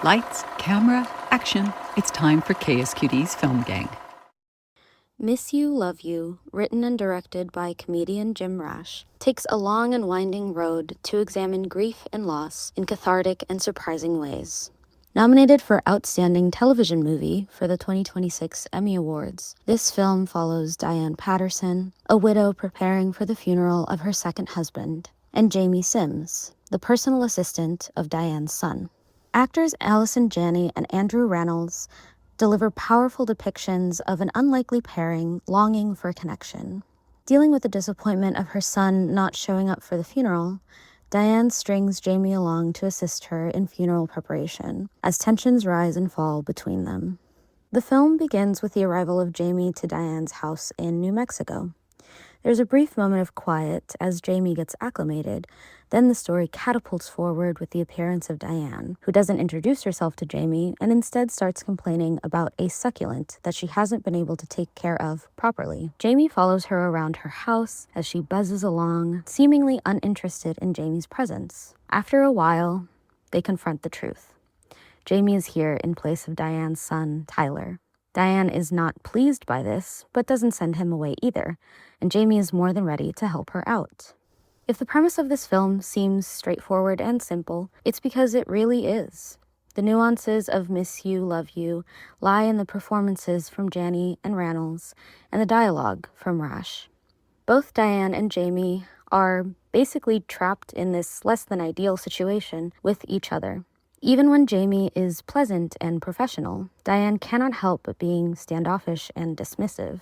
Lights, camera, action. It's time for KSQD's Film Gang. Miss You, Love You, written and directed by comedian Jim Rash, takes a long and winding road to examine grief and loss in cathartic and surprising ways. Nominated for Outstanding Television Movie for the 2026 Emmy Awards, this film follows Diane Patterson, a widow preparing for the funeral of her second husband, and Jamie Sims, the personal assistant of Diane's son. Actors Alison, Janney, and Andrew Rannells deliver powerful depictions of an unlikely pairing longing for connection. Dealing with the disappointment of her son not showing up for the funeral, Diane strings Jamie along to assist her in funeral preparation, as tensions rise and fall between them. The film begins with the arrival of Jamie to Diane's house in New Mexico. There's a brief moment of quiet as Jamie gets acclimated, then the story catapults forward with the appearance of Diane, who doesn't introduce herself to Jamie and instead starts complaining about a succulent that she hasn't been able to take care of properly. Jamie follows her around her house as she buzzes along, seemingly uninterested in Jamie's presence. After a while, they confront the truth. Jamie is here in place of Diane's son, Tyler. Diane is not pleased by this, but doesn't send him away either, and Jamie is more than ready to help her out. If the premise of this film seems straightforward and simple, it's because it really is. The nuances of Miss You, Love You lie in the performances from Janney and Rannells and the dialogue from Rash. Both Diane and Jamie are basically trapped in this less than ideal situation with each other. Even when Jamie is pleasant and professional, Diane cannot help but being standoffish and dismissive.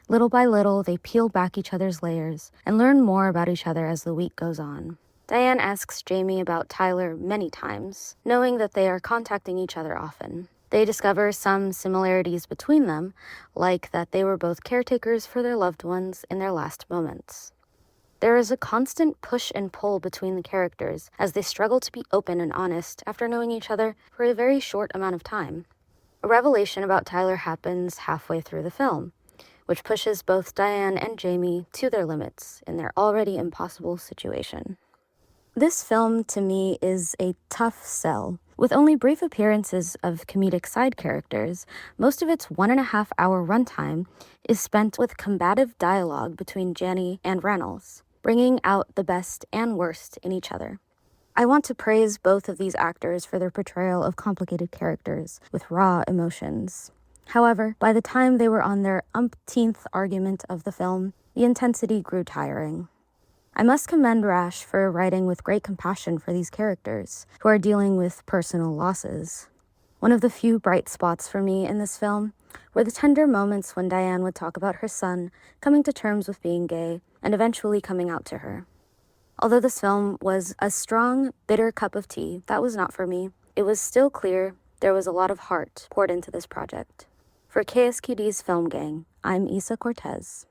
Little by little, they peel back each other's layers and learn more about each other as the week goes on. Diane asks Jamie about Tyler many times, knowing that they are contacting each other often. They discover some similarities between them, like that they were both caretakers for their loved ones in their last moments. There is a constant push and pull between the characters as they struggle to be open and honest after knowing each other for a very short amount of time. A revelation about Tyler happens halfway through the film, which pushes both Diane and Jamie to their limits in their already impossible situation. This film, to me, is a tough sell. With only brief appearances of comedic side characters, most of its 1.5-hour runtime is spent with combative dialogue between Janney and Rannells, bringing out the best and worst in each other. I want to praise both of these actors for their portrayal of complicated characters with raw emotions. However, by the time they were on their umpteenth argument of the film, the intensity grew tiring. I must commend Rash for writing with great compassion for these characters, who are dealing with personal losses. One of the few bright spots for me in this film were the tender moments when Diane would talk about her son coming to terms with being gay and eventually coming out to her. Although this film was a strong, bitter cup of tea, that was not for me. It was still clear there was a lot of heart poured into this project. For KSQD's Film Gang, I'm Isa Cortez.